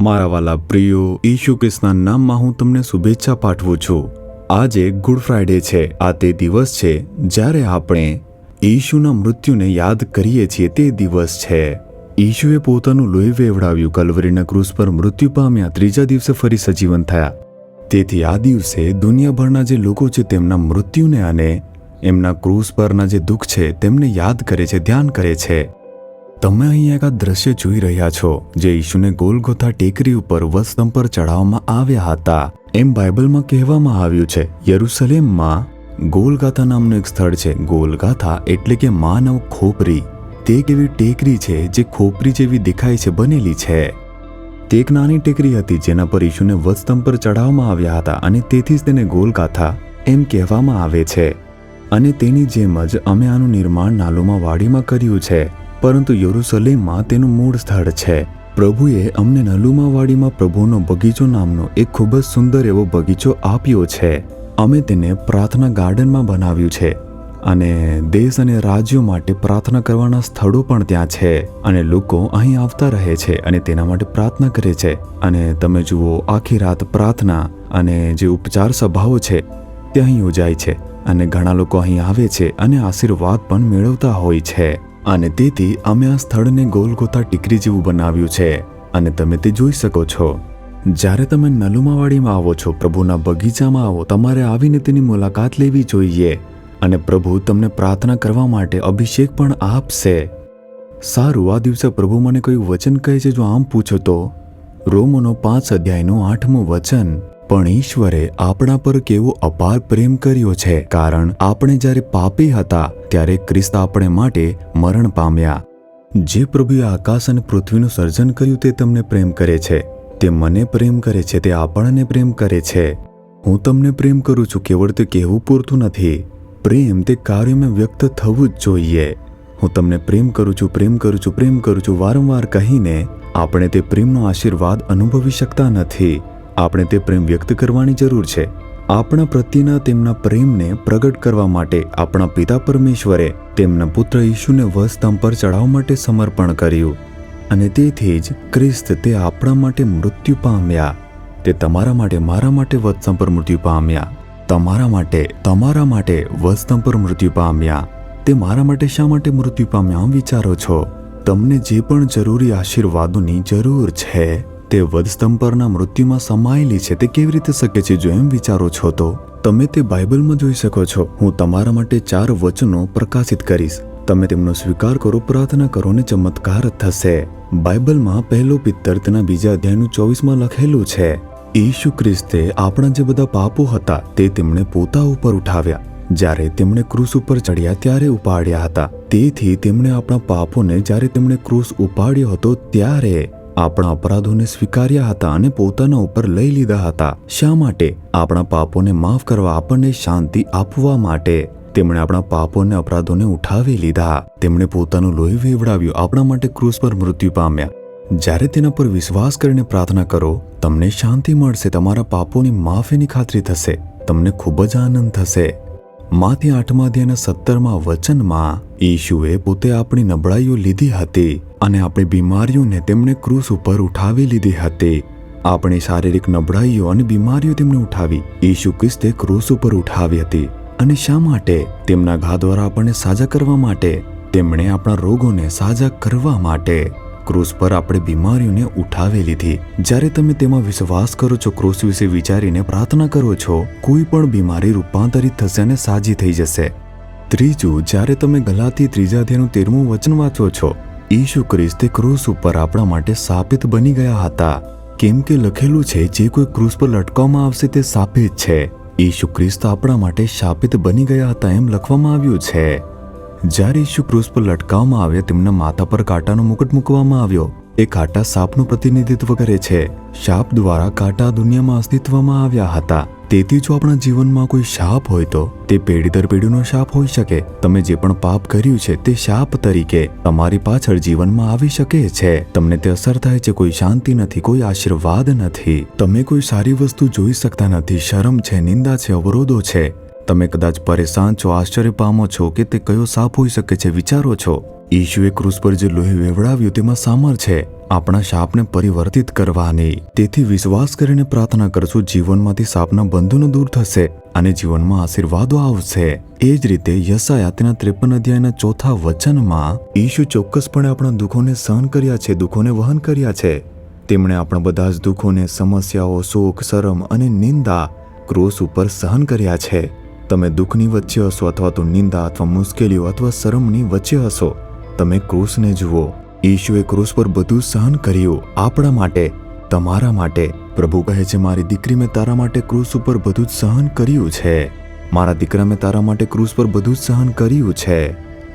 મારા વાલા પ્રિયો, ઈસુ ખ્રિસ્તના નામમાં હું તમને શુભેચ્છા પાઠવું છું। આજે ગુડ ફ્રાઈડે છે। આ તે દિવસ છે જ્યારે આપણે ઈસુના મૃત્યુને યાદ કરીએ છીએ। તે દિવસ છે ઈસુએ પોતાનું લોહી વેવડાવ્યું, કલ્વરીના ક્રૂસ પર મૃત્યુ પામ્યા, ત્રીજા દિવસે ફરી સજીવન થયા। તેથી આ દિવસે દુનિયાભરના જે લોકો છે તેમના મૃત્યુને અને એમના ક્રૂસ પરના જે દુઃખ છે તેમને યાદ કરે છે, ધ્યાન કરે છે। તમે અહીં એક આ દ્રશ્ય જોઈ રહ્યા છો જે ઈસુને ગોલગોથા ટેકરી ઉપર વસ્તંભ પર ચડાવવામાં આવ્યા હતા। એમ બાઇબલમાં કહેવામાં આવ્યું છે। યરુશલેમમાં ગોલગાથા નામનું એક સ્થળ છે। ગોલગાથા એટલે કે માનવ ખોપરી। તે એક એવી ટેકરી છે જે ખોપરી જેવી દેખાય છે, બનેલી છે। તે એક નાની ટેકરી હતી જેના પર ઈસુને વસ્તંભ પર ચડાવવામાં આવ્યા હતા અને તેથી જ તેને ગોલગાથા એમ કહેવામાં આવે છે। અને તેની જેમ જ અમે આનું નિર્માણ નાલુમાં વાડીમાં કર્યું છે, પરંતુ યરુશલેમમાં તેનું મૂળ સ્થળ છે। પ્રભુએ અમને નલુમા વાડીમાં પ્રભુનો બગીચો નામનો એક ખૂબ જ સુંદર એવો બગીચો આપ્યો છે। અમે તેને પ્રાર્થના ગાર્ડનમાં બનાવ્યું છે અને દેશ અને રાજ્યો માટે પ્રાર્થના કરવાના સ્થળો પણ ત્યાં છે અને લોકો અહીં આવતા રહે છે અને તેના માટે પ્રાર્થના કરે છે। અને તમે જુઓ, આખી રાત પ્રાર્થના અને જે ઉપચાર સભાઓ છે તે અહીં યોજાય છે અને ઘણા લોકો અહીં આવે છે અને આશીર્વાદ પણ મેળવતા હોય છે। અને તેથી અમે આ સ્થળને ગોલગોથા ટેકરી જેવું બનાવ્યું છે અને તમે તે જોઈ શકો છો। જ્યારે તમે નલુમાવાડીમાં આવો છો, પ્રભુના બગીચામાં આવો, તમારે આવીને તેની મુલાકાત લેવી જોઈએ અને પ્રભુ તમને પ્રાર્થના કરવા માટે અભિષેક પણ આપશે। સારું, આ દિવસે પ્રભુ મને કયું વચન કહે છે જો આમ પૂછો તો રોમનો 5 અધ્યાયનું 8મું વચન, પણ ઈશ્વરે આપણા પર કેવો અપાર પ્રેમ કર્યો છે, કારણ આપણે જ્યારે પાપી હતા ત્યારે ખ્રિસ્ત આપણે માટે મરણ પામ્યા। જે પ્રભુએ આકાશ અને પૃથ્વીનું સર્જન કર્યું તે તમને પ્રેમ કરે છે, તે મને પ્રેમ કરે છે, તે આપણને પ્રેમ કરે છે। હું તમને પ્રેમ કરું છું કેવળ તે કહેવું પૂરતું નથી, પ્રેમ તે કાર્યમાં વ્યક્ત થવું જ જોઈએ। હું તમને પ્રેમ કરું છું, પ્રેમ કરું છું, પ્રેમ કરું છું વારંવાર કહીને આપણે તે પ્રેમનો આશીર્વાદ અનુભવી શકતા નથી। આપણે તે પ્રેમ વ્યક્ત કરવાની જરૂર છે। આપણા પ્રત્યેના તેમના પ્રેમને પ્રગટ કરવા માટે આપણા પિતા પરમેશ્વરે તેમના પુત્ર ઈસુને વસ્તંભ પર ચડાવવા માટે સમર્પણ કર્યું અને તેથી જ ખ્રિસ્ત તે આપણા માટે મૃત્યુ પામ્યા। તે તમારા માટે, મારા માટે વસ્તંભ પર મૃત્યુ પામ્યા। તમારા માટે વસ્તંભ પર મૃત્યુ પામ્યા। તે મારા માટે શા માટે મૃત્યુ પામ્યા આમ વિચારો છો? તમને જે પણ જરૂરી આશીર્વાદોની જરૂર છે તે વધસ્તંભ પરના મૃત્યુમાં સમાયેલી છે। તે કેવી રીતે શક્ય છે જો એમ વિચારો છો તો તમે તે બાઇબલમાં જોઈ શકો છો। હું તમારા માટે 4 વચનો પ્રકાશિત કરીશ, તમે તેમનો સ્વીકાર કરો, પ્રાર્થના કરો અને ચમત્કાર થશે। બાઇબલમાં 1 પિત્તર તેના 2 અધ્યાયનું 24માં લખેલું છે, ઈસુ ખ્રિસ્તે આપણા જે બધા પાપો હતા તે તેમણે પોતા ઉપર ઉઠાવ્યા, જ્યારે તેમણે ક્રૂસ ઉપર ચડ્યા ત્યારે ઉપાડ્યા હતા। તેથી તેમણે આપણા પાપોને જ્યારે તેમણે ક્રૂસ ઉપાડ્યો હતો ત્યારે આપણા અપરાધોને સ્વીકાર્યા હતા અને પોતાના ઉપર લઈ લીધા હતા। શા માટે? આપણા પાપોને માફ કરવા, આપણને શાંતિ આપવા માટે। તેમણે આપણા પાપોને, અપરાધોને ઉઠાવી લીધા। તેમણે પોતાનું લોહી વેવડાવ્યું, આપણા માટે ક્રૂસ પર મૃત્યુ પામ્યા। જ્યારે તેના પર વિશ્વાસ કરીને પ્રાર્થના કરો, તમને શાંતિ મળશે, તમારા પાપોની માફીની ખાતરી થશે, તમને ખૂબ જ આનંદ થશે। માથી 8મા અધ્યાયના 17મા વચનમાં ઈસુએ પોતે આપણી નબળાઈઓ લીધી હતી અને આપણી બીમારીઓને તેમણે ક્રૂસ ઉપર ઉઠાવી લીધી હતી। આપણી શારીરિક નબળાઈઓ અને બીમારીઓ તેમણે ઉઠાવી, ઈસુ ખ્રિસ્તે ક્રૂસ ઉપર ઉઠાવી હતી। અને શા માટે? તેમના ઘા દ્વારા આપણને સાજા કરવા માટે, તેમણે આપણા રોગોને સાજા કરવા માટે ક્રૂસ પર આપણે બીમારીઓને ઉઠાવી લીધી। જ્યારે તમે તેમાં વિશ્વાસ કરો છો, ક્રૂસ વિશે વિચારીને પ્રાર્થના કરો છો, કોઈ પણ બીમારી રૂપાંતરિત થશે અને સાજી થઈ જશે। ત્રીજું, જ્યારે તમે ગલાતી 3 અધ્યાયનું 13મું વચન વાંચો છો, ઈસુ ખ્રિસ્ત ક્રૂસ ઉપર આપણા માટે શાપિત બની ગયા હતા, કેમ કે લખેલું છે, જે કોઈ ક્રૂસ પર લટકાવવામાં આવશે તે શાપિત છે। ઈસુ ખ્રિસ્ત આપણા માટે શાપિત બની ગયા હતા એમ લખવામાં આવ્યું છે। જ્યારે ઈસુ ક્રૂસ પર લટકાવવામાં આવ્યા, તેમના માથા પર કાંટાનો મુકુટ મૂકવામાં આવ્યો। એ કાંટા સાપનું પ્રતિનિધિત્વ કરે છે। શાપ દ્વારા કાંટા દુનિયામાં અસ્તિત્વમાં આવ્યા હતા। તેથી જો આપણા જીવનમાં કોઈ શાપ હોય તો તે પેઢી દર પેઢીનો શાપ હોઈ શકે। તમે જે પણ પાપ કર્યું છે તે શાપ તરીકે તમારી પાછળ જીવનમાં આવી શકે છે। તમને તે અસર થાય છે, કોઈ શાંતિ નથી, કોઈ આશીર્વાદ નથી, તમે કોઈ સારી વસ્તુ જોઈ શકતા નથી, શરમ છે, નિંદા છે, અવરોધો છે। તમે કદાચ પરેશાન છો, આશ્ચર્ય પામો છો કે તે કયો શાપ હોઈ શકે છે, વિચારો છો। ઈસુએ ક્રૂસ પર જે લોહી વેવડાવ્યું તેમાં સામર છે। આપણા શાપને પરિવર્તિત કરવાની. તેથી વિશ્વાસ કરીને પ્રાર્થના કરશું, જીવનમાંથી શાપના બંધનો દૂર થશે અને જીવનમાં આશીર્વાદો આવશે. એ જ રીતે યશાયા તેના 53 અધ્યાયના 4થા વચનમાં ઈશુ ચોક્કસપણે આપણા દુઃખોને સહન કર્યા છે, દુઃખોને વહન કર્યા છે. તેમણે આપણા બધા જ દુઃખોને, સમસ્યાઓ, શોક, શરમ અને નિંદા ક્રોસ ઉપર સહન કર્યા છે. તમે દુઃખની વચ્ચે હશો અથવા તો નિંદા અથવા મુશ્કેલીઓ અથવા શરમની વચ્ચે હશો, તમે ક્રૂસને જુઓ. ઈશુએ ક્રૂસ પર બધું સહન કર્યું આપણા માટે, તમારા માટે. પ્રભુ કહે છે, મારી દીકરી, મેં તારા માટે ક્રૂસ ઉપર બધું જ સહન કર્યું છે. મારા દીકરા, મેં તારા માટે ક્રૂસ પર બધું જ સહન કર્યું છે,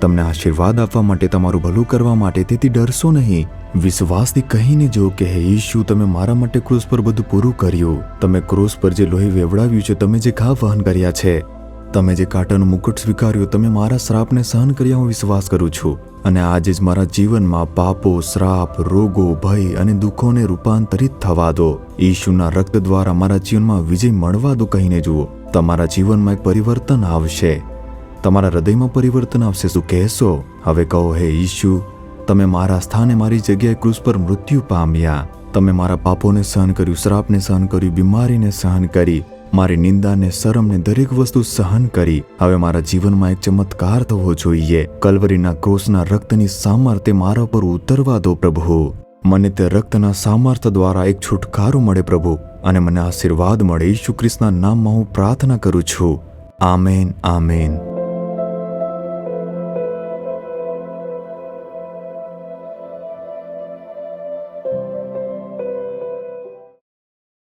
તમને આશીર્વાદ આપવા માટે, તમારું ભલું કરવા માટે. તેથી ડરશો નહીં. વિશ્વાસથી કહીને જો કે હે ઈશુ, તમે મારા માટે ક્રૂસ પર બધું પૂરું કર્યું. તમે ક્રૂસ પર જે લોહી વેવડાવ્યું છે, તમે જે ઘા વહન કર્યા છે, તમે જે કાંટાનું મુકુટ સ્વીકાર્યું, તમે મારા શ્રાપને સહન કર્યા, હું વિશ્વાસ કરું છું. અને આજે જ મારા જીવનમાં પાપો, શ્રાપ, રોગો, ભય અને દુઃખોને રૂપાંતરિત થવા દો. ઈશુના રક્ત દ્વારા મારા જીવનમાં વિજય મળવા દો કહીને જુઓ. તમારા જીવનમાં એક પરિવર્તન આવશે, તમારા હૃદયમાં પરિવર્તન આવશે. શું કહેશો? હવે કહો, હે ઈશુ, તમે મારા સ્થાને, મારી જગ્યાએ ક્રૂસ પર મૃત્યુ પામ્યા. તમે મારા પાપોને સહન કર્યું, શ્રાપને સહન કર્યું, બીમારીને સહન કરી, મારી નિંદાને, શરમને, દરેક વસ્તુ સહન કરી. હવે મારા જીવનમાં એક ચમત્કાર થવો જોઈએ. કલ્વરીના ક્રૂસના રક્તની સામર્થ્ય મારા પર ઉતરવા દો પ્રભુ. મને તે રક્તના સામર્થ્ય દ્વારા એક છુટકારો મળે પ્રભુ, અને મને આશીર્વાદ મળે. ઈસુ ખ્રિસ્તના નામમાં હું પ્રાર્થના કરું છું. Amen, amen.